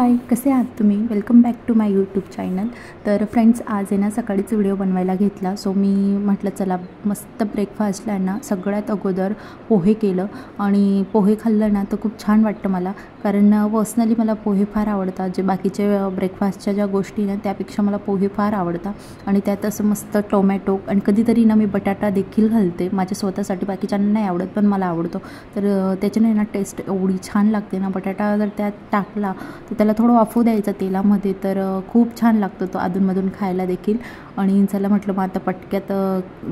हाय, कसे आहात तुम्ही? Welcome back to my YouTube channel. तर फ्रेंड्स, आज आहे ना सकाळीच व्हिडिओ बनवायला घेतला. सो मी म्हटलं चला मस्त ब्रेकफास्टला आहे ना सगळ्यात अगोदर पोहे केलं आणि पोहे खाल्लं ना तर खूप छान वाटतं मला. कारण पर्सनली मला पोहे फार आवडतात. जे बाकीचे ब्रेकफास्टच्या ज्या गोष्टी ना त्यापेक्षा मला पोहे फार आवडतात आणि त्यात असं मस्त टोमॅटो आणि कधीतरी ना मी बटाटा देखील घालते माझ्या स्वतःसाठी. बाकीच्यांना नाही आवडत पण मला आवडतो. तर त्याच्याने ना टेस्ट एवढी छान लागते ना. बटाटा जर त्यात टाकला तर त्याला थोडं वाफू द्यायचं तेलामध्ये, तर खूप छान लागतो तो अधूनमधून खायला देखील. आणि चला म्हटलं मग आता पटक्यात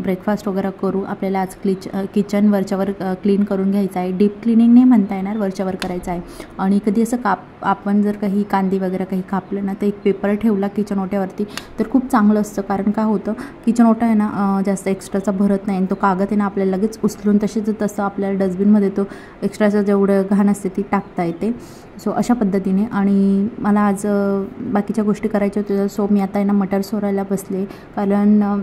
ब्रेकफास्ट वगैरे करू. आपल्याला आज किचन वरच्यावर क्लीन करून घ्यायचं आहे. डीप क्लिनिंग नाही म्हणता येणार, वरच्यावर करायचं आहे. आणि कधी असं आपण जर काही कांदे वगैरे काही कापलं ना तर एक पेपर ठेवला किचन ओट्यावरती तर खूप चांगलं असतं. कारण काय होतं, किचन ओटा आहे ना जास्त एक्स्ट्राचा भरत नाही आणि तो कागद आहे ना आपल्याला लगेच उचलून तसं आपल्याला डस्टबिनमध्ये तो एक्स्ट्राचं जेवढं घाण असते ती टाकता येते. सो अशा पद्धतीने. आणि मला आज बाकीच्या गोष्टी करायच्या होत्या. सो मी आता आहे ना मटर सोलायला बसले. कारण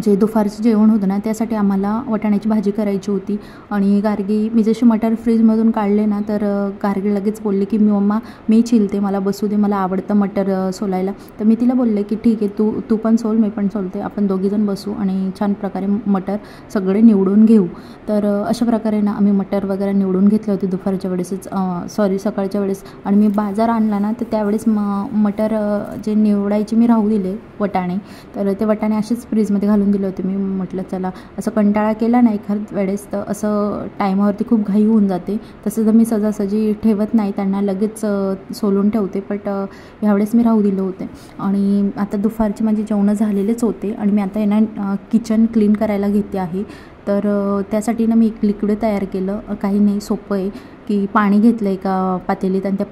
जे दुपारचं जेवण होतं ना त्यासाठी आम्हाला वाटाण्याची भाजी करायची होती. आणि गार्गी, मी जशी मटर फ्रीजमधून काढले ना तर गार्गी लगेच बोलले की मम्मा मी छिलते, मला बसू दे, मला आवडतं मटर सोलायला. तर मी तिला बोलले की ठीक आहे, तू पण सोल, मी पण सोलते, आपण दोघीजण बसू आणि छान प्रकारे मटर सगळे निवडून घेऊ. तर अशा प्रकारे ना आम्ही मटर वगैरे निवडून घेतले होते दुपारच्या वेळेसच, सकाळच्या वेळेस. आणि मी बाजार आणला ना तर त्यावेळेस मटर जे निवडायचे मी राहू दिले वाटाणे. तर ते वाटाणे असेच फ्रीजमध्ये घालून दिले होते मी. म्हटलं चला, असं कंटाळा केला ना एखाद वेळेस तर असं टायमावरती खूप घाई होऊन जाते. तसं जर मी सहजासहजी ठेवत नाही, त्यांना लगेच सोलून ठेवते. बट ह्यावेळेस मी राहू दिले होते. आणि आता दुपारचे माझे जेवणं झालेलेच होते आणि मी आता यांना किचन क्लीन करायला घेते आहे. तर त्यासाठी ना मी एक लिक्विड तयार केलं. काही नाही, सोपं आहे की पाणी घेतलं एका पातेलीत आणि त्या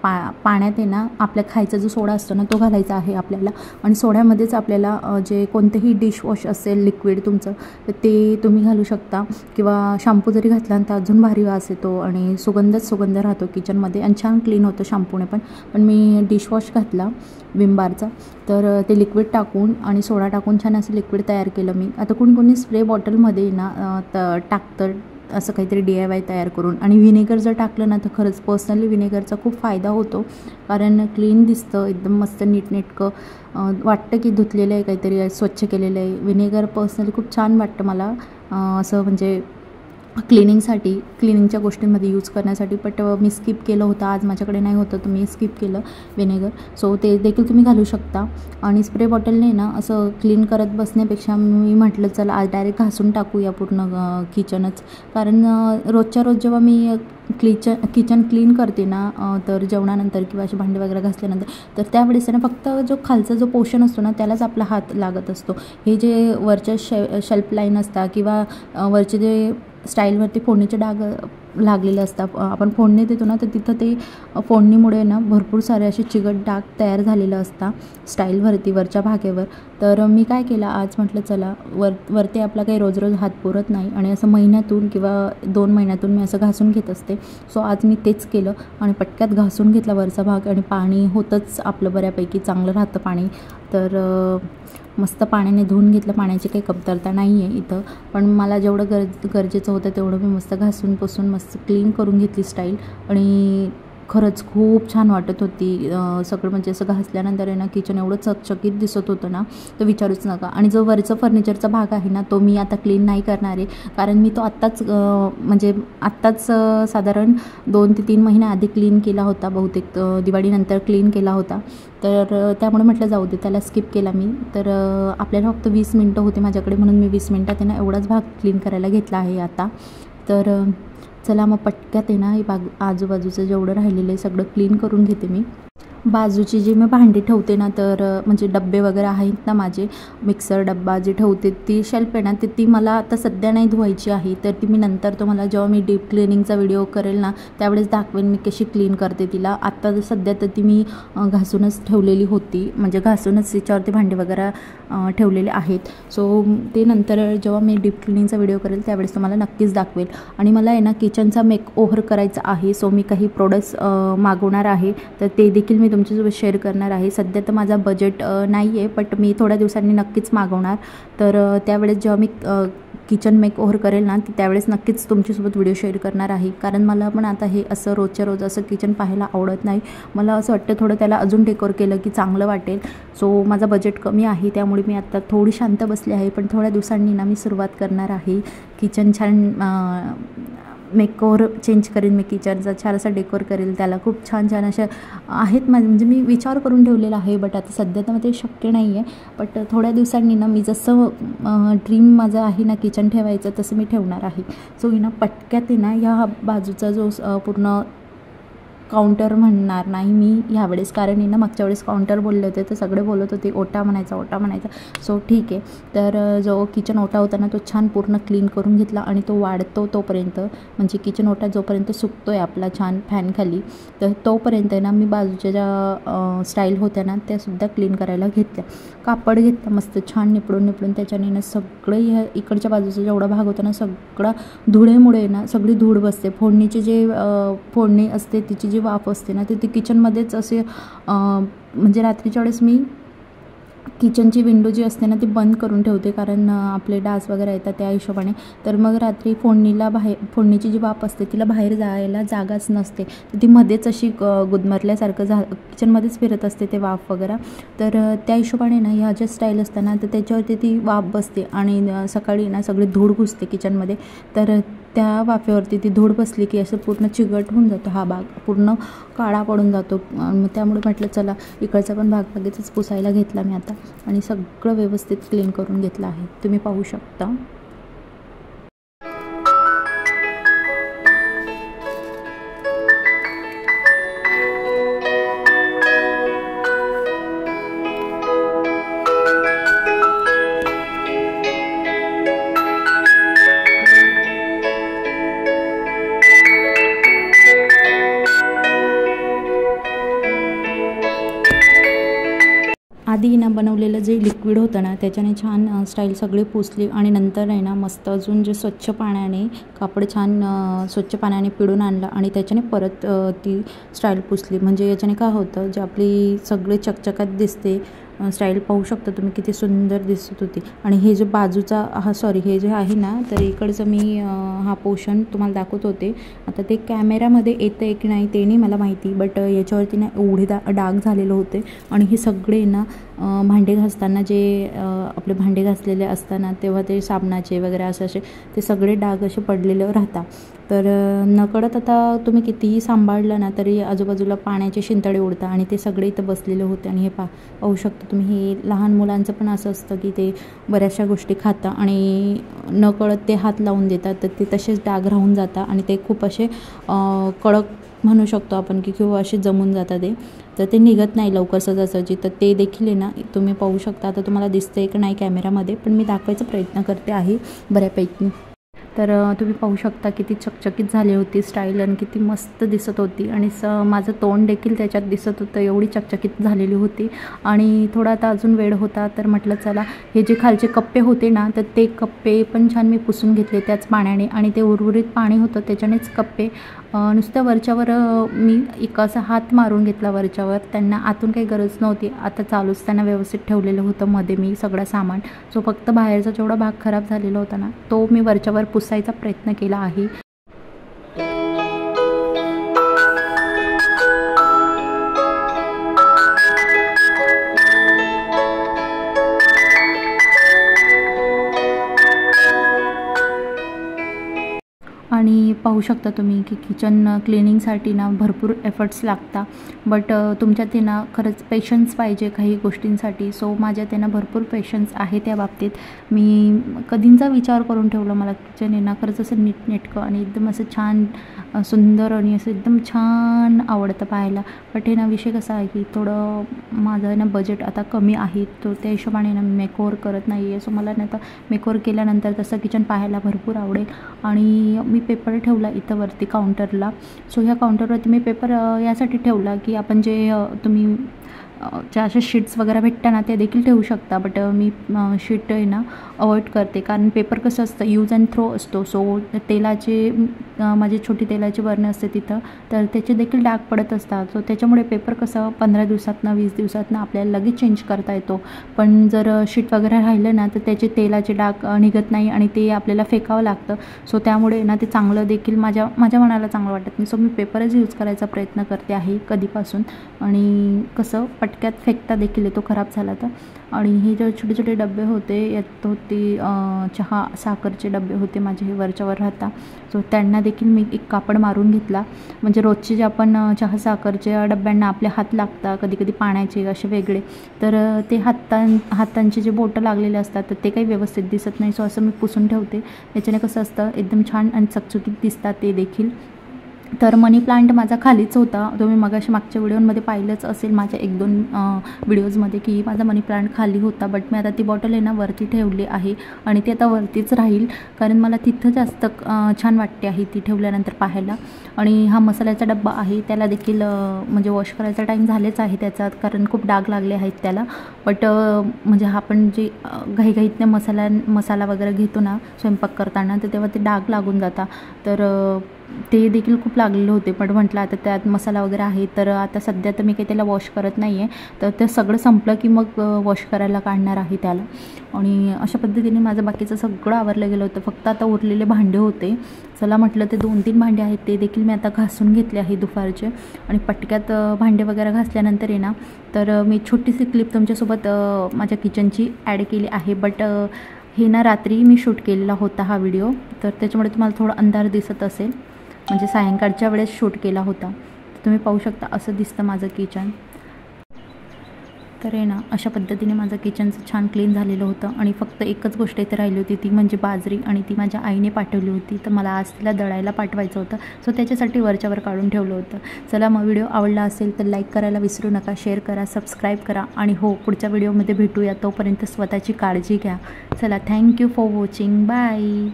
पाण्यात आहे ना आपल्या खायचा जो सोडा असतो ना तो घालायचा आहे आपल्याला. आणि सोड्यामध्येच आपल्याला जे कोणतेही डिशवॉश असेल लिक्विड तुमचं तर ते तुम्ही घालू शकता. किंवा शॅम्पू जरी घातला तर अजून भारी वास येतो आणि सुगंध राहतो किचनमध्ये आणि छान क्लीन होतं शॅम्पूने पण मी डिशवॉश घातला विम बारचा. तर ते लिक्विड टाकून आणि सोडा टाकून छान असं लिक्विड तयार केलं मी. आता कोणी स्प्रे बॉटलमध्ये ना टाकतं असं काहीतरी DIY तयार करून. आणि व्हिनेगर जर टाकलं ना तर खरंच पर्सनली व्हिनेगरचा खूप फायदा होतो. कारण क्लीन दिसतं, एकदम मस्त नीटनेटकं वाटतं की धुतलेलं आहे, काहीतरी स्वच्छ केलेलं आहे. व्हिनेगर पर्सनली खूप छान वाटतं मला असं म्हणजे क्लिनिंगच्या गोष्टींमध्ये यूज करण्यासाठी. बट मी स्किप केलं होतं, आज माझ्याकडे नाही होतं तर मी स्किप केलं व्हिनेगर. सो ते देखील तुम्ही घालू शकता. आणि स्प्रे बॉटलने ना असं क्लीन करत बसण्यापेक्षा मी म्हटलं चला आज डायरेक्ट घासून टाकूया पूर्ण किचनच. कारण रोजच्या रोज जेव्हा मी किचन क्लीन करते ना तर जेवणानंतर किंवा असे भांडे वगैरे घासल्यानंतर तर त्यावेळेस ना फक्त जो खालचा जो पोर्शन असतो ना त्यालाच आपला हात लागत असतो. हे जे वरच्या शेल्फ लाईन असतात किंवा वरचे जे स्टाईलवरती फोडणीचे डाग लागलेले असतात, आपण फोडणी देतो ना तर तिथं ते फोडणीमुळे ना भरपूर सारे असे चिकट डाग तयार झालेले असतात स्टाईलवरती वरच्या भागेवर. तर मी काय केलं आज, म्हटलं चला वरती आपला काही रोज हात पुरत नाही आणि असं महिन्यातून किंवा 2 महिन्यातून मी असं घासून घेत असते. सो आज मी तेच केलं आणि पटक्यात घासून घेतला वरचा भाग. आणि पाणी होतंच आपलं बऱ्यापैकी, चांगलं राहतं पाणी. तर मस्त पाण्याने धुवून घेतलं. पाण्याची काही कमतरता नाही आहे इथं, पण मला जेवढं गरजेचं होतं तेवढं मी मस्त घासून पुसून मस्त क्लीन करून घेतली स्टाईल. आणि खरंच खूप छान वाटत होती सगळं. म्हणजे असं घासल्यानंतर आहे ना किचन एवढं चकचकीत दिसत होतं ना तर विचारूच नका. आणि जो वरचा फर्निचरचा भाग आहे ना तो मी आता क्लीन नाही करणार आहे. कारण मी तो आत्ताच साधारण 2 ते 3 महिने आधी क्लीन केला होता, बहुतेक दिवाळीनंतर क्लीन केला होता. तर त्यामुळे म्हटलं जाऊ दे, त्याला स्किप केला मी. तर आपल्याला फक्त 20 मिनटं होते माझ्याकडे म्हणून मी 20 मिनटात आहे ना एवढाच भाग क्लीन करायला घेतला आहे आता. तर चला मग पटक्यात आहे ना हे आजूबाजूचं जेवढं राहिलेलं आहे सगळं क्लीन करून घेते मी. बाजूची जी मी भांडी ठेवते ना तर म्हणजे डब्बे वगैरे आहेत ना माझे, मिक्सर डब्बा जे ठेवते ती शेल्फ आहे ना ती मला आता सध्या नाही धुवायची आहे. तर ती मी नंतर तुम्हाला जेव्हा मी डीप क्लिनिंगचा व्हिडिओ करेल ना त्यावेळेस दाखवेन मी कशी क्लीन करते तिला. आत्ता सध्या तर ती मी घासूनच ठेवलेली होती, म्हणजे घासूनच तिच्यावरती भांडे वगैरे ठेवलेले आहेत. सो ते नंतर जेव्हा मी डीप क्लिनिंगचा व्हिडिओ करेल त्यावेळेस तुम्हाला नक्कीच दाखवेल. आणि मला आहे ना किचनचा मेकओव्हर करायचा आहे. सो मी काही प्रोडक्ट्स मागवणार आहे तर ते देखील मी तुमच्यासोबत शेअर करणार आहे. सध्या तर माझा बजेट नाही आहे, बट मी थोड्या दिवसांनी नक्कीच मागवणार. तर त्यावेळेस जेव्हा मी किचन मेकओव्हर करेल ना ती त्यावेळेस नक्कीच तुमच्यासोबत व्हिडिओ शेअर करणार आहे, कारण मला पण आता हे असं रोजच्या रोज असं किचन पाहायला आवडत नाही. मला असं वाटतं थोडं त्याला अजून डेकोर केलं की चांगलं वाटेल. सो माझा बजेट कमी आहे त्यामुळे मी आता थोडी शांत बसली आहे, पण थोड्या दिवसांनी ना मी सुरुवात करणार आहे. किचन छान मेकओव्हर चेंज करेन मी, किचनचा छान असा डेकोर करेल, त्याला खूप छान छान अशा आहेत म्हणजे मी विचार करून ठेवलेला आहे. बट आता सध्या तर ते शक्य नाही आहे. बट थोड्या दिवसांनी ना मी जसं ड्रीम माझं आहे ना किचन ठेवायचं तसं मी ठेवणार आहे. सो ना पटक्यात आहे ना ह्या बाजूचा जो पूर्ण काउंटर म्हणणार नाही मी ह्यावेळेस, कारण ना मागच्या वेळेस काउंटर बोलले होते तर सगळे बोलत होते ओटा म्हणायचा. सो ठीक आहे. तर जो किचन ओटा होता ना तो छान पूर्ण क्लीन करून घेतला आणि तो वाढतो तोपर्यंत, म्हणजे किचन ओटा जोपर्यंत सुकतो आहे आपला छान फॅनखाली, तर तोपर्यंत ना मी बाजूच्या ज्या स्टाईल होत्या ना त्यासुद्धा क्लीन करायला घेतल्या. कापड घेतलं मस्त छान निपडून त्याच्याने ना सगळं ह्या इकडच्या बाजूचा जेवढा भाग होता ना सगळा धुळेमुळे ना सगळी धूळ बसते. फोडणीची जे फोडणी असते तिची जी वाफ असते ना ती किचनमध्येच असे म्हणजे रात्रीच्या वेळेस मी किचनची विंडो जी असते ना ती बंद करून ठेवते, कारण आपले डास वगैरे येतात त्या हिशोबाने. तर मग रात्री फोडणीची जी वाफ असते तिला बाहेर जायला जागाच नसते, ती मध्येच अशी गुदमरल्यासारखं किचनमध्येच फिरत असते ते वाफ वगैरे. तर त्या हिशोबाने ना ह्या ज्या स्टाईल असताना तर त्याच्यावरती ती वाफ बसते आणि सकाळी ना सगळी धूळ घुसते किचनमध्ये. तर त्या वाफेवरती ती धूळ बसली की असं पूर्ण चिकट होऊन जातो, हा भाग पूर्ण काळा पडून जातो. त्यामुळे म्हटलं चला इकडचा पण भाग लगेचच पुसायला घेतला मी आता आणि सगळं व्यवस्थित क्लीन करून घेतलं आहे, तुम्ही पाहू शकता. आधी ना बनवलेलं जे लिक्विड होतं ना त्याच्याने छान स्टाईल सगळी पुसली आणि नंतर आहे ना मस्त अजून जे स्वच्छ पाण्याने कापड छान स्वच्छ पाण्याने पिळून आणलं आणि त्याच्याने परत ती स्टाईल पुसली. म्हणजे याच्याने काय होतं, जे आपली सगळे चकचकात दिसते स्टाईल पाहू शकता तुम्ही किती सुंदर दिसत होती. आणि हे जे बाजूचा हे जे आहे ना तर इकडचं मी हा पोर्शन तुम्हाला दाखवत होते. आता ते कॅमेऱ्यामध्ये येतं आहे की नाही ते नाही मला माहिती, बट याच्यावरती ना एवढे डाग झालेले होते. आणि हे सगळे ना भांडे घासताना जे आपले भांडे घासलेले असताना तेव्हा ते साबणाचे वगैरे असे ते सगळे डाग असे पडलेले राहतात. तर नकळत आता तुम्ही कितीही सांभाळलं ना तरी आजूबाजूला पाण्याचे शिंतडे उडतात आणि ते सगळे इथं बसलेले होते. आणि हे पाहू शकता तुम्ही, हे लहान मुलांचं पण असं असतं की ते बऱ्याचशा गोष्टी खातात आणि नकळत ते हात लावून देतात, तर ते तसेच डाग राहून जातात आणि ते खूप असे कडक म्हणू शकतो आपण की किंवा असे जमून जातात तर ते निघत नाही लवकर सहजासहजी. तर ते देखील आहे ना तुम्ही पाहू शकता. आता तुम्हाला दिसतंय की नाही कॅमेरामध्ये, पण मी दाखवायचा प्रयत्न करते आहे बऱ्यापैकी. तर तुम्ही पाहू शकता किती चकचकीत झाली होती स्टाईल आणि किती मस्त दिसत होती. आणि माझं तोंड देखील त्याच्यात दिसत होतं, एवढी चकचकीत झालेली होती. आणि थोडा आता अजून वेळ होता तर म्हटलं चला हे जे खालचे कप्पे होते ना तर ते कप्पे पण छान मी पुसून घेतले त्याच पाण्याने. आणि ते उर्वरित पाणी होतं त्याच्यानेच कप्पे नुसतं वरच्यावर मी एक असा हात मारून घेतला वरच्यावर, त्यांना आतून काही गरज नव्हती. आता चालूच त्यांना व्यवस्थित ठेवलेलं होतं मध्ये मी सगळं सामान. सो फक्त बाहेरचा जेवढा भाग खराब झालेला होता ना तो मी वरच्यावर पुसायचा प्रयत्न केला आहे. आणि पाहू शकता तुम्ही की किचन क्लिनिंगसाठी ना भरपूर एफर्ट्स लागतात, बट तुमच्यात ना खरंच पेशन्स पाहिजे काही गोष्टींसाठी. सो माझ्यात ना भरपूर पेशन्स आहे त्या बाबतीत. मी कधींचा विचार करून ठेवला मला किचन ना खरंच असं नीटनेटकं आणि एकदम असं छान सुंदर आणि असं एकदम छान आवडतं पाहायला. बट हे ना विषय कसा आहे की थोडं माझं ना बजेट आता कमी आहे, तो त्या हिशोबाने ना मी मेकओव्हर करत नाही आहे. सो मला ना आता मेकओव्हर केल्यानंतर तसं किचन पाहायला भरपूर आवडेल. आणि मी पेपर ठेवला इथं वरती काउंटरला. सो ह्या काउंटरवरती मी पेपर यासाठी ठेवला की आपण जे तुम्ही ज्या अशा शीट्स वगैरे भेटतात ना ते देखील ठेवू शकता, बट मी शीट आहे ना अवॉइड करते, कारण पेपर कसं असतं यूज अँड थ्रो असतो. सो तेलाचे माझी छोटी तेलाची बरणी असते तिथं, तर त्याचे देखील डाग पडत असतात. सो त्याच्यामुळे पेपर कसं 15 दिवसातनं 20 दिवसातनं आपल्याला लगेच चेंज करता येतो. पण जर शीट वगैरे राहिलं ना तर त्याचे तेलाचे डाग निघत नाही आणि ते आपल्याला फेकावं लागतं. सो त्यामुळे ना ते चांगलं देखील माझ्या मनाला चांगलं वाटत नाही. सो मी पेपरच यूज करायचा प्रयत्न करते आहे कधीपासून. आणि कसं पटक्यात फेकता देखील येतो खराब झाला तर. आणि हे जे छोटे छोटे डबे होते यात होते चहा साखरचे डबे होते माझे, हे वरच्यावर राहता. सो त्यांना देखील मी एक कापड मारून घेतला, म्हणजे रोजचे जे आपण चहा साखरच्या डब्यांना आपले हात लागतात कधी कधी पाण्याचे असे वेगळे, तर ते हातांचे जे बोटं लागलेले असतात तर ते काही व्यवस्थित दिसत नाही. सो असं मी पुसून ठेवते, याच्याने कसं असतं एकदम छान आणि चकचकीत दिसतात ते देखील. तर मनी प्लांट माझा खालीच होता. तुम्ही मागच्या व्हिडिओमध्ये पाहिलंच असेल माझ्या 1-2 व्हिडिओजमध्ये की माझा मनी प्लांट खाली होता. बट मी आता ती बॉटल आहे ना वरती ठेवली आहे आणि ती आता वरतीच राहील, कारण मला तिथं जास्त छान वाटते आहे ती ठेवल्यानंतर पाहायला. आणि हा मसाल्याचा डब्बा आहे, त्याला देखील म्हणजे वॉश करायचा टाईम झालेच आहे त्याचा, कारण खूप डाग लागले आहेत त्याला. बट म्हणजे आपण जे घाईघाईतने मसाला वगैरे घेतो ना स्वयंपाक करताना, तर तेव्हा ते डाग लागून जातात. तर ते देखील खूप लागलेले होते. पण म्हटलं आता त्यात मसाला वगैरे आहे, तर आता सध्या तर मी काही त्याला वॉश करत नाही आहे, तर ते सगळं संपलं की मग वॉश करायला काढणार आहे त्याला. आणि अशा पद्धतीने माझं बाकीचं सगळं आवरलं गेलं होतं. फक्त आता उरलेले भांडे होते. चला म्हटलं ते 2-3 भांडे आहेत ते देखील मी आता घासून घेतले आहे दुपारचे. आणि पटक्यात भांडे वगैरे घासल्यानंतर आहे ना, तर मी छोटीशी क्लिप तुमच्यासोबत माझ्या किचनची ॲड केली आहे. बट हे ना रात्री मी शूट केलेला होता हा व्हिडिओ, तर त्याच्यामुळे तुम्हाला थोडा अंधार दिसत असेल, म्हणजे सायंकाळच्या वेळेस शूट केला होता. तर तुम्ही पाहू शकता असं दिसतं माझं किचन. तर आहे ना अशा पद्धतीने माझं किचनचं छान क्लीन झालेलं होतं. आणि फक्त एकच गोष्ट इथे राहिली होती, ती म्हणजे बाजरी, आणि ती माझ्या आईने पाठवली होती, तर मला आज तिला दळायला पाठवायचं होतं. सो त्याच्यासाठी वरच्यावर काढून ठेवलं होतं. चला मग व्हिडिओ आवडला असेल तर लाईक करायला विसरू नका, शेअर करा, सबस्क्राईब करा. आणि हो, पुढच्या व्हिडिओमध्ये भेटूया. तोपर्यंत स्वतःची काळजी घ्या. चला, थँक्यू फॉर वॉचिंग. बाय.